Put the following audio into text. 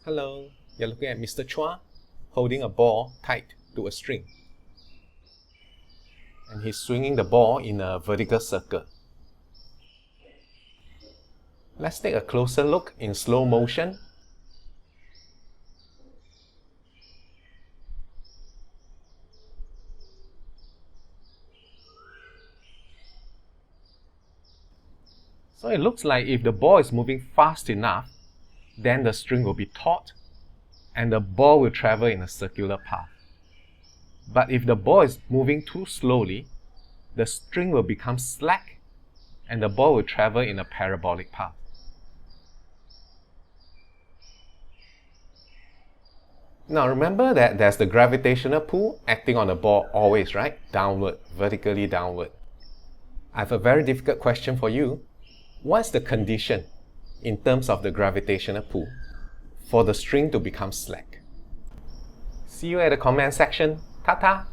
Hello, you're looking at Mr. Chua holding a ball tied to a string. And he's swinging the ball in a vertical circle. Let's take a closer look in slow motion. So it looks like if the ball is moving fast enough, then the string will be taut and the ball will travel in a circular path. But if the ball is moving too slowly, the string will become slack and the ball will travel in a parabolic path. Now remember that there's the gravitational pull acting on the ball always, right? Downward, vertically downward. I have a very difficult question for you. What's the condition in terms of the gravitational pull for the string to become slack? See you at the comment section. Ta-ta!